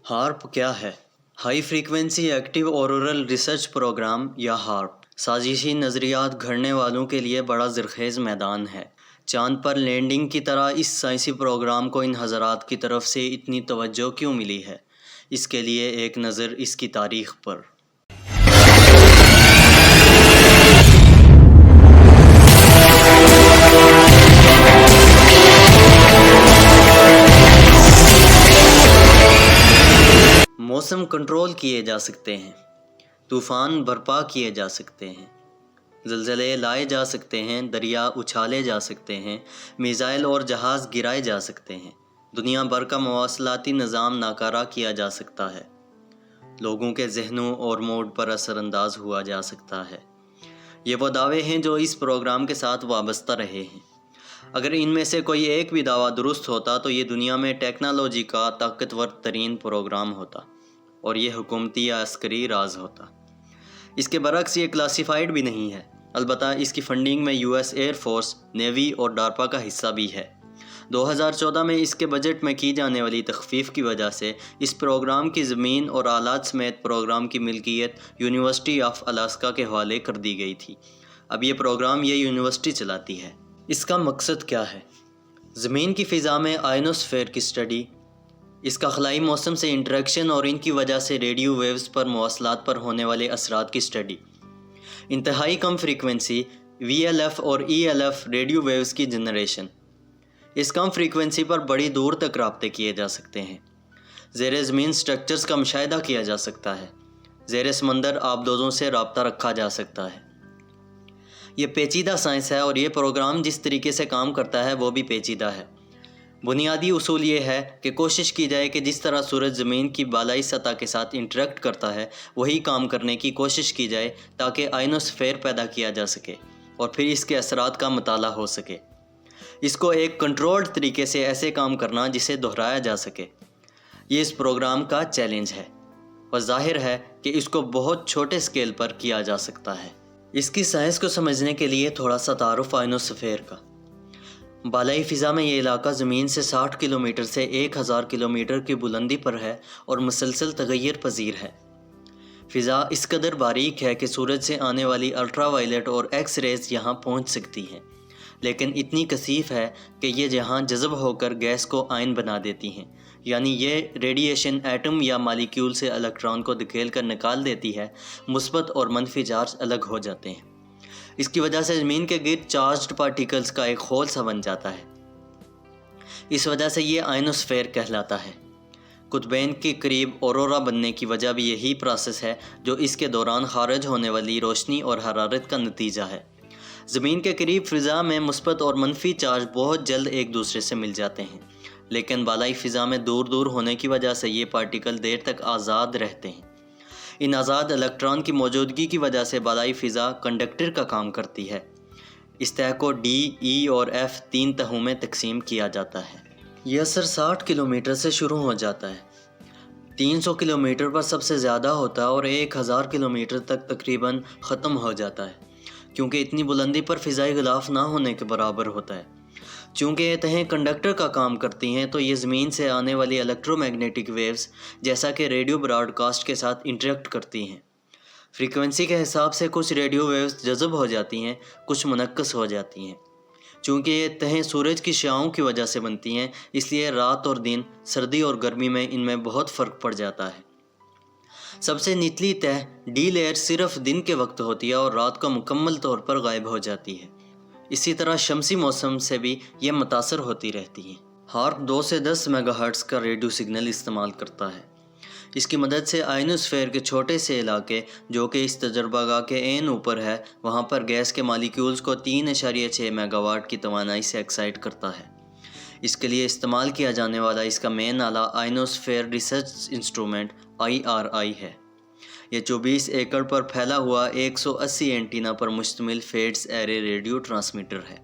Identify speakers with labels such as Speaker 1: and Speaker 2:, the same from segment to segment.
Speaker 1: HAARP کیا ہے؟ High frequency active auroral research program یا ہارپ سازشی نظریات گھڑنے والوں کے لیے بڑا زرخیز میدان ہے۔ چاند پر لینڈنگ کی طرح اس سائنسی پروگرام کو ان حضرات کی طرف سے اتنی توجہ کیوں ملی ہے؟ اس کے لیے ایک نظر اس کی تاریخ پر۔ موسم کنٹرول کیے جا سکتے ہیں، طوفان برپا کیے جا سکتے ہیں، زلزلے لائے جا سکتے ہیں، دریا اچھالے جا سکتے ہیں، میزائل اور جہاز گرائے جا سکتے ہیں، دنیا بھر کا مواصلاتی نظام ناکارہ کیا جا سکتا ہے، لوگوں کے ذہنوں اور موڈ پر اثر انداز ہوا جا سکتا ہے۔ یہ وہ دعوے ہیں جو اس پروگرام کے ساتھ وابستہ رہے ہیں۔ اگر ان میں سے کوئی ایک بھی دعویٰ درست ہوتا تو یہ دنیا میں ٹیکنالوجی کا طاقتور ترین پروگرام ہوتا اور یہ حکومتی یا عسکری راز ہوتا۔ اس کے برعکس یہ کلاسیفائڈ بھی نہیں ہے، البتہ اس کی فنڈنگ میں U S air force, navy اور ڈارپا کا حصہ بھی ہے۔ 2014 میں اس کے بجٹ میں کی جانے والی تخفیف کی وجہ سے اس پروگرام کی زمین اور آلات سمیت پروگرام کی ملکیت یونیورسٹی آف الاسکا کے حوالے کر دی گئی تھی۔ اب یہ پروگرام یہ یونیورسٹی چلاتی ہے۔ اس کا مقصد کیا ہے؟ زمین کی فضا میں آئنوسفیر کی اسٹڈی، اس کا خلائی موسم سے انٹریکشن اور ان کی وجہ سے ریڈیو ویوز پر مواصلات پر ہونے والے اثرات کی اسٹڈی، انتہائی کم فریکوینسی VLF اور ELF ریڈیو ویوز کی جنریشن، اس کم فریکوینسی پر بڑی دور تک رابطے کیے جا سکتے ہیں، زیر زمین سٹرکچرز کا مشاہدہ کیا جا سکتا ہے، زیر سمندر آبدوزوں سے رابطہ رکھا جا سکتا ہے۔ یہ پیچیدہ سائنس ہے اور یہ پروگرام جس طریقے سے کام کرتا ہے وہ بھی پیچیدہ ہے۔ بنیادی اصول یہ ہے کہ کوشش کی جائے کہ جس طرح سورج زمین کی بالائی سطح کے ساتھ انٹریکٹ کرتا ہے وہی کام کرنے کی کوشش کی جائے تاکہ آئنوسفیر پیدا کیا جا سکے اور پھر اس کے اثرات کا مطالعہ ہو سکے۔ اس کو ایک کنٹرولڈ طریقے سے ایسے کام کرنا جسے دہرایا جا سکے، یہ اس پروگرام کا چیلنج ہے اور ظاہر ہے کہ اس کو بہت چھوٹے سکیل پر کیا جا سکتا ہے۔ اس کی سائنس کو سمجھنے کے لیے تھوڑا سا تعارف آئنوسفیر کا۔ بالائی فضا میں یہ علاقہ زمین سے 60 کلومیٹر سے 1000 کلومیٹر کی بلندی پر ہے اور مسلسل تغیر پذیر ہے۔ فضا اس قدر باریک ہے کہ سورج سے آنے والی الٹرا وائلٹ اور ایکس ریز یہاں پہنچ سکتی ہیں، لیکن اتنی کثیف ہے کہ یہ یہاں جذب ہو کر گیس کو آئن بنا دیتی ہیں، یعنی یہ ریڈیشن ایٹم یا مالیکیول سے الیکٹران کو دھکیل کر نکال دیتی ہے، مثبت اور منفی چارج الگ ہو جاتے ہیں۔ اس کی وجہ سے زمین کے گرد چارجڈ پارٹیکلز کا ایک خول سا بن جاتا ہے۔ اس وجہ سے یہ آئنوسفیر کہلاتا ہے۔ قطبین کے قریب اورورا بننے کی وجہ بھی یہی پروسیس ہے جو اس کے دوران خارج ہونے والی روشنی اور حرارت کا نتیجہ ہے۔ زمین کے قریب فضا میں مثبت اور منفی چارج بہت جلد ایک دوسرے سے مل جاتے ہیں، لیکن بالائی فضا میں دور دور ہونے کی وجہ سے یہ پارٹیکل دیر تک آزاد رہتے ہیں۔ ان آزاد الیکٹران کی موجودگی کی وجہ سے بالائی فضا کنڈکٹر کا کام کرتی ہے۔ اس تہ کو D، E اور F 3 تہوں میں تقسیم کیا جاتا ہے۔ یہ اثر 60 کلومیٹر سے شروع ہو جاتا ہے، 300 کلومیٹر پر سب سے زیادہ ہوتا ہے اور 1000 کلومیٹر تک تقریباً ختم ہو جاتا ہے، کیونکہ اتنی بلندی پر فضائی غلاف نہ ہونے کے برابر ہوتا ہے۔ چونکہ یہ تہیں کنڈکٹر کا کام کرتی ہیں تو یہ زمین سے آنے والی الیکٹرو میگنیٹک ویوز جیسا کہ ریڈیو براڈ کاسٹ کے ساتھ انٹریکٹ کرتی ہیں۔ فریکوینسی کے حساب سے کچھ ریڈیو ویوز جذب ہو جاتی ہیں، کچھ منعکس ہو جاتی ہیں۔ چونکہ یہ تہیں سورج کی شعاعوں کی وجہ سے بنتی ہیں، اس لیے رات اور دن، سردی اور گرمی میں ان میں بہت فرق پڑ جاتا ہے۔ سب سے نچلی تہ D لیئر صرف دن کے وقت ہوتی ہے اور رات کو مکمل طور پر غائب ہو جاتی ہے۔ اسی طرح شمسی موسم سے بھی یہ متاثر ہوتی رہتی ہیں۔ ہارپ 2 سے 10 میگا ہرٹز کا ریڈیو سگنل استعمال کرتا ہے۔ اس کی مدد سے آئنوسفیر کے چھوٹے سے علاقے جو کہ اس تجربہ گاہ کے عین اوپر ہے، وہاں پر گیس کے مالیکیولز کو 3.6 میگا واٹ کی توانائی سے ایکسائٹ کرتا ہے۔ اس کے لیے استعمال کیا جانے والا اس کا مین آلہ آئنوسفیر ریسرچ انسٹرومنٹ IRI ہے۔ یہ 24 ایکڑ پر پھیلا ہوا 180 اینٹینا پر مشتمل فیڈز ایرے ریڈیو ٹرانسمیٹر ہے۔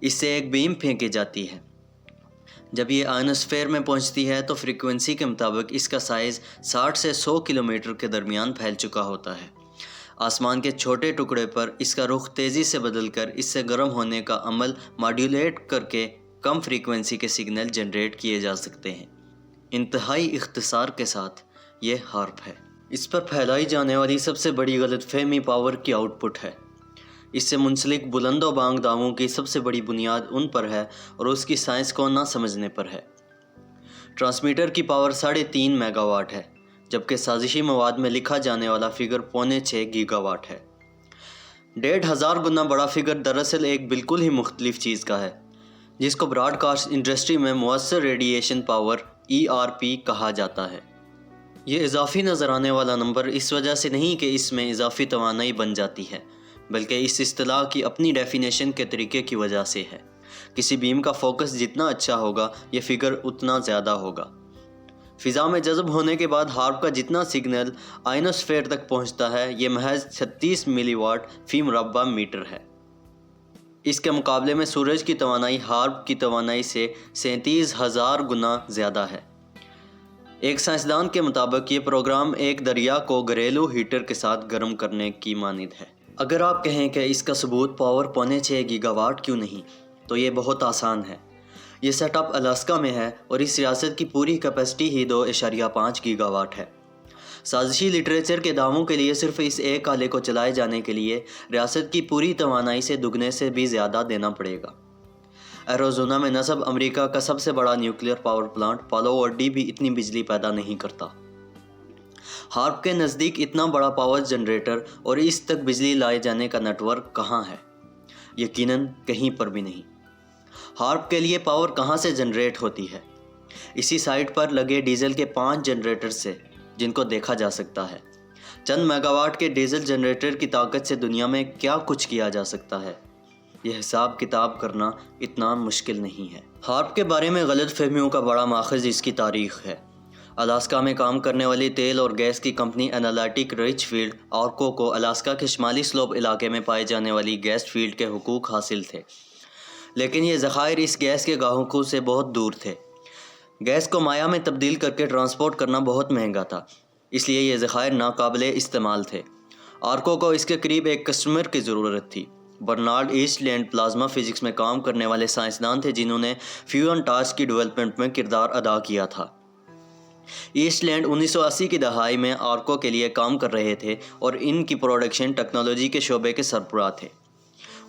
Speaker 1: اس سے ایک بیم پھینکی جاتی ہے۔ جب یہ آئنوسفیر میں پہنچتی ہے تو فریکوینسی کے مطابق اس کا سائز 60 سے 100 کلومیٹر کے درمیان پھیل چکا ہوتا ہے۔ آسمان کے چھوٹے ٹکڑے پر اس کا رخ تیزی سے بدل کر اس سے گرم ہونے کا عمل ماڈیولیٹ کر کے کم فریکوینسی کے سگنل جنریٹ کیے جا سکتے ہیں۔ انتہائی اختصار کے ساتھ یہ ہارپ ہے۔ اس پر پھیلائی جانے والی سب سے بڑی غلط فہمی پاور کی آؤٹ پٹ ہے۔ اس سے منسلک بلند و بانگ دعووں کی سب سے بڑی بنیاد ان پر ہے اور اس کی سائنس کو نہ سمجھنے پر ہے۔ ٹرانسمیٹر کی پاور 3.5 میگا واٹ ہے، جبکہ سازشی مواد میں لکھا جانے والا فگر 6.25 گیگا واٹ ہے۔ 1,500 گنا بڑا فگر دراصل ایک بالکل ہی مختلف چیز کا ہے، جس کو براڈ کاسٹ انڈسٹری میں مؤثر ریڈیشن پاور ERP کہا جاتا ہے۔ یہ اضافی نظر آنے والا نمبر اس وجہ سے نہیں کہ اس میں اضافی توانائی بن جاتی ہے، بلکہ اس اصطلاح کی اپنی ڈیفینیشن کے طریقے کی وجہ سے ہے۔ کسی بیم کا فوکس جتنا اچھا ہوگا یہ فگر اتنا زیادہ ہوگا۔ فضا میں جذب ہونے کے بعد ہارپ کا جتنا سگنل آئنوسفیئر تک پہنچتا ہے یہ محض 36 ملی واٹ فی مربع میٹر ہے۔ اس کے مقابلے میں سورج کی توانائی ہارپ کی توانائی سے 37,000 گنا زیادہ ہے۔ ایک سائنسدان کے مطابق یہ پروگرام ایک دریا کو گھریلو ہیٹر کے ساتھ گرم کرنے کی مانند ہے۔ اگر آپ کہیں کہ اس کا ثبوت پاور 6.25 گیگا واٹ کیوں نہیں، تو یہ بہت آسان ہے۔ یہ سیٹ اپ الاسکا میں ہے اور اس ریاست کی پوری کیپیسٹی ہی 2.5 گیگا واٹ ہے۔ سازشی لٹریچر کے دعووں کے لیے صرف اس ایک آلے کو چلائے جانے کے لیے ریاست کی پوری توانائی سے دگنے سے بھی زیادہ دینا پڑے گا۔ ایریزونا میں نصب امریکہ کا سب سے بڑا نیوکلیئر پاور پلانٹ پالو ورڈی بھی اتنی بجلی پیدا نہیں کرتا۔ ہارپ کے نزدیک اتنا بڑا پاور جنریٹر اور اس تک بجلی لائے جانے کا نیٹ ورک کہاں ہے؟ یقیناً کہیں پر بھی نہیں۔ ہارپ کے لیے پاور کہاں سے جنریٹ ہوتی ہے؟ اسی سائٹ پر لگے ڈیزل کے 5 جنریٹر سے، جن کو دیکھا جا سکتا ہے۔ چند میگا واٹ کے ڈیزل جنریٹر کی طاقت سے دنیا میں کیا کچھ کیا جا سکتا ہے؟ یہ حساب کتاب کرنا اتنا مشکل نہیں ہے۔ ہارپ کے بارے میں غلط فہمیوں کا بڑا ماخذ اس کی تاریخ ہے۔ الاسکا میں کام کرنے والی تیل اور گیس کی کمپنی انالیٹک رچ فیلڈ آرکو کو الاسکا کے شمالی سلوپ علاقے میں پائے جانے والی گیس فیلڈ کے حقوق حاصل تھے، لیکن یہ ذخائر اس گیس کے گاہکوں سے بہت دور تھے۔ گیس کو مائع میں تبدیل کر کے ٹرانسپورٹ کرنا بہت مہنگا تھا، اس لیے یہ ذخائر ناقابل استعمال تھے۔ آرکو کو اس کے قریب ایک کسٹمر کی ضرورت تھی۔ Bernard Eastlund plasma physics میں کام کرنے والے سائنسدان تھے جنہوں نے فیون ٹارچ کی ڈیولپمنٹ میں کردار ادا کیا تھا۔ ایسٹ لینڈ 1980 کی دہائی میں آرکو کے لیے کام کر رہے تھے اور ان کی پروڈکشن ٹیکنالوجی کے شعبے کے سربراہ تھے۔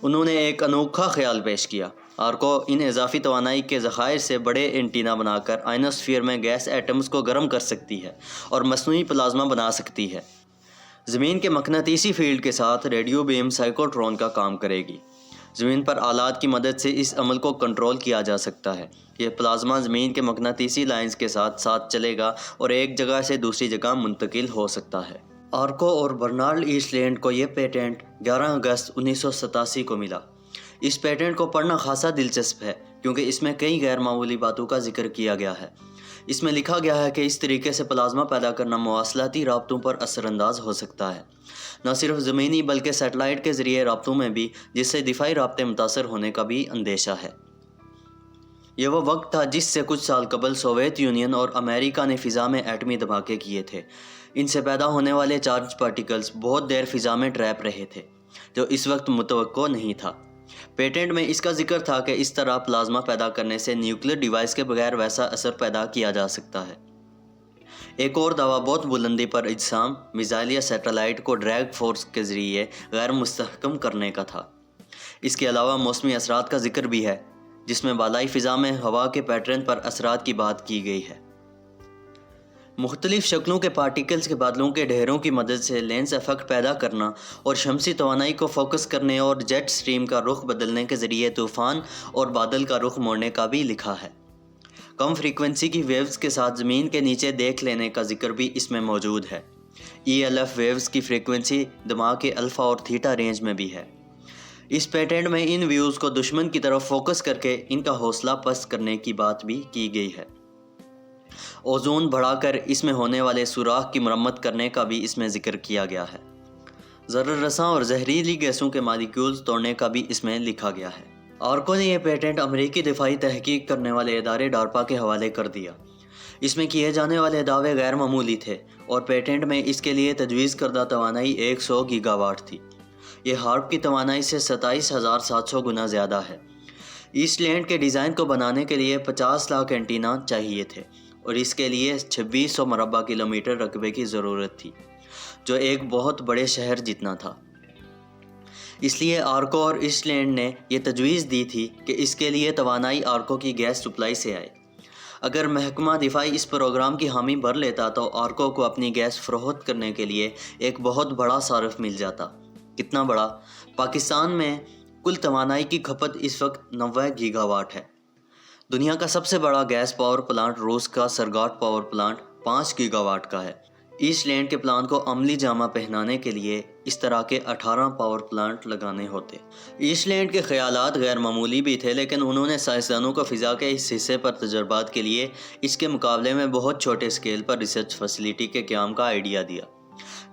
Speaker 1: انہوں نے ایک انوکھا خیال پیش کیا۔ آرکو ان اضافی توانائی کے ذخائر سے بڑے اینٹینا بنا کر آئنوسفیئر میں گیس ایٹمز کو گرم کر سکتی ہے اور مصنوعی پلازما بنا سکتی ہے۔ زمین کے مقناطیسی فیلڈ کے ساتھ ریڈیو بیم سائیکلوٹرون کا کام کرے گی۔ زمین پر آلات کی مدد سے اس عمل کو کنٹرول کیا جا سکتا ہے۔ یہ پلازما زمین کے مقناطیسی لائنز کے ساتھ ساتھ چلے گا اور ایک جگہ سے دوسری جگہ منتقل ہو سکتا ہے۔ آرکو اور برنارڈ ایسٹ لینڈ کو یہ پیٹنٹ 11 اگست 1987 کو ملا۔ اس پیٹنٹ کو پڑھنا خاصا دلچسپ ہے کیونکہ اس میں کئی غیر معمولی باتوں کا ذکر کیا گیا ہے۔ اس میں لکھا گیا ہے کہ اس طریقے سے پلازما پیدا کرنا مواصلاتی رابطوں پر اثر انداز ہو سکتا ہے، نہ صرف زمینی بلکہ سیٹلائٹ کے ذریعے رابطوں میں بھی، جس سے دفاعی رابطے متاثر ہونے کا بھی اندیشہ ہے۔ یہ وہ وقت تھا جس سے کچھ سال قبل سوویت یونین اور امریکہ نے فضا میں ایٹمی دھماکے کیے تھے۔ ان سے پیدا ہونے والے چارج پارٹیکلز بہت دیر فضا میں ٹریپ رہے تھے، جو اس وقت متوقع نہیں تھا۔ پیٹنٹ میں اس کا ذکر تھا کہ اس طرح پلازما پیدا کرنے سے نیوکلیئر ڈیوائس کے بغیر ویسا اثر پیدا کیا جا سکتا ہے۔ ایک اور دعویٰ بہت بلندی پر اجسام، میزائل یا سیٹلائٹ کو ڈریگ فورس کے ذریعے غیر مستحکم کرنے کا تھا۔ اس کے علاوہ موسمی اثرات کا ذکر بھی ہے، جس میں بالائی فضا میں ہوا کے پیٹرن پر اثرات کی بات کی گئی ہے۔ مختلف شکلوں کے پارٹیکلز کے بادلوں کے ڈھیروں کی مدد سے لینس ایفیکٹ پیدا کرنا اور شمسی توانائی کو فوکس کرنے اور جیٹ سٹریم کا رخ بدلنے کے ذریعے طوفان اور بادل کا رخ موڑنے کا بھی لکھا ہے۔ کم فریکوینسی کی ویوز کے ساتھ زمین کے نیچے دیکھ لینے کا ذکر بھی اس میں موجود ہے۔ ELF ویوز کی فریکوینسی دماغ کے الفا اور تھیٹا رینج میں بھی ہے۔ اس پیٹنٹ میں ان ویوز کو دشمن کی طرف فوکس کر کے ان کا حوصلہ پست کرنے کی بات بھی کی گئی ہے۔ اوزون بڑھا کر اس میں ہونے والے سوراخ کی مرمت کرنے کا بھی اس میں ذکر کیا گیا ہے۔ ضرر رساں اور زہریلی گیسوں کے مالیکیولز توڑنے کا بھی اس میں لکھا گیا ہے۔ آرکو نے یہ پیٹنٹ امریکی دفاعی تحقیق کرنے والے ادارے ڈارپا کے حوالے کر دیا۔ اس میں کیے جانے والے دعوے غیر معمولی تھے اور پیٹنٹ میں اس کے لیے تجویز کردہ توانائی 100 گیگا واٹ تھی۔ یہ ہارپ کی توانائی سے 27,700 گنا زیادہ ہے۔ ایسٹ لینڈ کے ڈیزائن کو بنانے کے لیے 50 لاکھ اینٹینا چاہیے تھے اور اس کے لیے 2600 مربع کلومیٹر رقبے کی ضرورت تھی، جو ایک بہت بڑے شہر جتنا تھا۔ اس لیے آرکو اور ایسٹ لینڈ نے یہ تجویز دی تھی کہ اس کے لیے توانائی آرکو کی گیس سپلائی سے آئے۔ اگر محکمہ دفاعی اس پروگرام کی حامی بھر لیتا تو آرکو کو اپنی گیس فروخت کرنے کے لیے ایک بہت بڑا صارف مل جاتا۔ کتنا بڑا؟ پاکستان میں کل توانائی کی کھپت اس وقت 90 گیگا واٹ ہے۔ دنیا کا سب سے بڑا گیس پاور پلانٹ روس کا سرگاٹ پاور پلانٹ 5 گیگا واٹ کا ہے۔ ایسٹ لینڈ کے پلانٹ کو عملی جامہ پہنانے کے لیے اس طرح کے 18 پاور پلانٹ لگانے ہوتے۔ ایسٹ لینڈ کے خیالات غیر معمولی بھی تھے، لیکن انہوں نے سائنسدانوں کو فضا کے اس حصے پر تجربات کے لیے اس کے مقابلے میں بہت چھوٹے سکیل پر ریسرچ فیسلٹی کے قیام کا آئیڈیا دیا،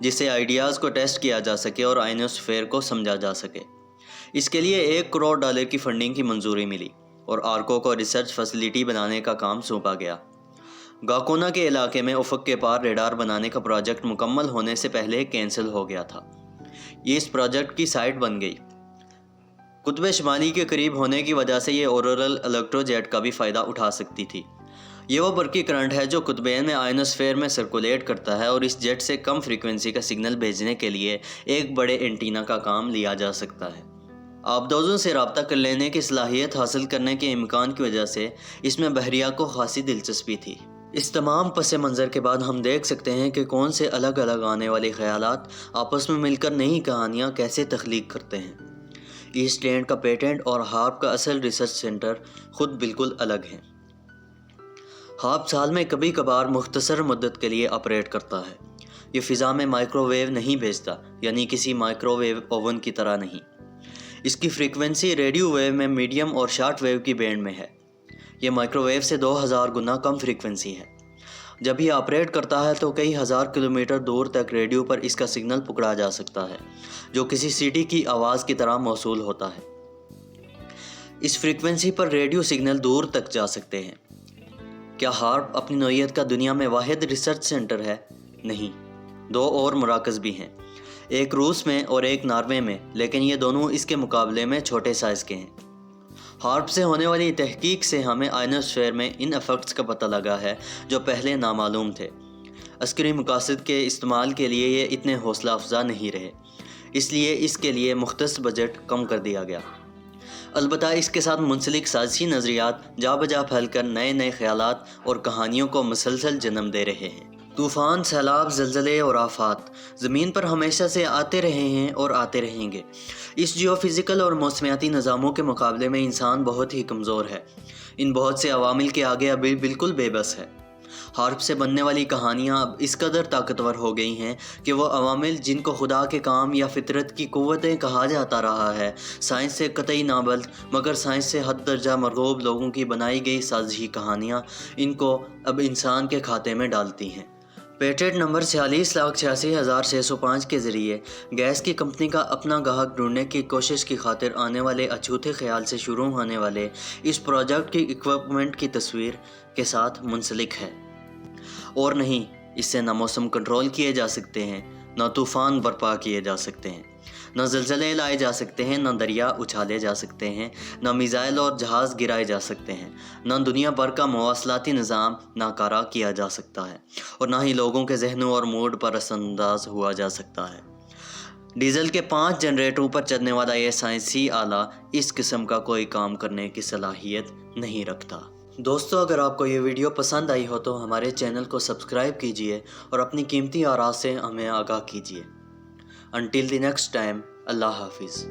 Speaker 1: جس سے آئیڈیاز کو ٹیسٹ کیا جا سکے اور آئنوسفیئر کو سمجھا جا سکے۔ اس کے لیے $1 کروڑ کی فنڈنگ کی منظوری ملی اور آرکو کو ریسرچ فیسلٹی بنانے کا کام سونپا گیا۔ گاکونا کے علاقے میں افق کے پار ریڈار بنانے کا پروجیکٹ مکمل ہونے سے پہلے کینسل ہو گیا تھا۔ یہ اس پروجیکٹ کی سائٹ بن گئی۔ قطب شمالی کے قریب ہونے کی وجہ سے یہ اورورل الیکٹرو جیٹ کا بھی فائدہ اٹھا سکتی تھی۔ یہ وہ برقی کرنٹ ہے جو قطبین میں آئنوسفیئر میں سرکولیٹ کرتا ہے اور اس جیٹ سے کم فریکوینسی کا سگنل بھیجنے کے لیے ایک بڑے اینٹینا کا کام لیا جا سکتا ہے۔ آبدوزوں سے رابطہ کر لینے کی صلاحیت حاصل کرنے کے امکان کی وجہ سے اس میں بحریہ کو خاصی دلچسپی تھی۔ اس تمام پس منظر کے بعد ہم دیکھ سکتے ہیں کہ کون سے الگ الگ آنے والے خیالات آپس میں مل کر نئی کہانیاں کیسے تخلیق کرتے ہیں۔ ایسٹ لینڈ کا پیٹنٹ اور ہارپ کا اصل ریسرچ سینٹر خود بالکل الگ ہیں۔ ہارپ سال میں کبھی کبھار مختصر مدت کے لیے آپریٹ کرتا ہے۔ یہ فضا میں مائکرو ویو نہیں بھیجتا، یعنی کسی مائکرو ویو اوون کی طرح نہیں۔ اس کی فریکوینسی ریڈیو ویو میں میڈیم اور شارٹ ویو کی بینڈ میں ہے۔ یہ مائکرو ویو سے 2000 گنا کم فریکوینسی ہے۔ جب یہ آپریٹ کرتا ہے تو کئی ہزار کلومیٹر دور تک ریڈیو پر اس کا سگنل پکڑا جا سکتا ہے، جو کسی سٹی کی آواز کی طرح موصول ہوتا ہے۔ اس فریکوینسی پر ریڈیو سگنل دور تک جا سکتے ہیں۔ کیا ہارپ اپنی نوعیت کا دنیا میں واحد ریسرچ سینٹر ہے؟ نہیں، 2 اور مراکز بھی ہیں، ایک روس میں اور ایک ناروے میں، لیکن یہ دونوں اس کے مقابلے میں چھوٹے سائز کے ہیں۔ ہارپ سے ہونے والی تحقیق سے ہمیں آئنوسفیئر میں ان ایفیکٹس کا پتہ لگا ہے جو پہلے نامعلوم تھے۔ عسکری مقاصد کے استعمال کے لیے یہ اتنے حوصلہ افزا نہیں رہے، اس لیے اس کے لیے مختص بجٹ کم کر دیا گیا۔ البتہ اس کے ساتھ منسلک سائنسی نظریات جا بجا پھیل کر نئے نئے خیالات اور کہانیوں کو مسلسل جنم دے رہے ہیں۔ طوفان، سیلاب، زلزلے اور آفات زمین پر ہمیشہ سے آتے رہے ہیں اور آتے رہیں گے۔ اس جیو فزیکل اور موسمیاتی نظاموں کے مقابلے میں انسان بہت ہی کمزور ہے۔ ان بہت سے عوامل کے آگے ابھی بالکل بے بس ہے۔ ہارپ سے بننے والی کہانیاں اب اس قدر طاقتور ہو گئی ہیں کہ وہ عوامل جن کو خدا کے کام یا فطرت کی قوتیں کہا جاتا رہا ہے، سائنس سے قطعی نابلد مگر سائنس سے حد درجہ مرغوب لوگوں کی بنائی گئی سازشی کہانیاں ان کو اب انسان کے کھاتے میں ڈالتی ہیں۔ پیٹنٹ نمبر 46,86,605 کے ذریعے گیس کی کمپنی کا اپنا گاہک ڈھونڈنے کی کوشش کی خاطر آنے والے اچھوتے خیال سے شروع ہونے والے اس پروجیکٹ کی اکوپمنٹ کی تصویر کے ساتھ منسلک ہے۔ اور نہیں، اس سے نہ موسم کنٹرول کیے جا سکتے ہیں، نہ طوفان برپا کیے جا سکتے ہیں، نہ زلزلے لائے جا سکتے ہیں، نہ دریا اچھالے جا سکتے ہیں، نہ میزائل اور جہاز گرائے جا سکتے ہیں، نہ دنیا بھر کا مواصلاتی نظام ناکارہ کیا جا سکتا ہے، اور نہ ہی لوگوں کے ذہنوں اور موڈ پر اثر انداز ہوا جا سکتا ہے۔ ڈیزل کے 5 جنریٹروں پر چلنے والا یہ سائنسی آلہ اس قسم کا کوئی کام کرنے کی صلاحیت نہیں رکھتا۔ دوستو، اگر آپ کو یہ ویڈیو پسند آئی ہو تو ہمارے چینل کو سبسکرائب کیجئے اور اپنی قیمتی آراء سے ہمیں آگاہ کیجئے۔ انٹل دی نیکسٹ ٹائم، اللہ حافظ۔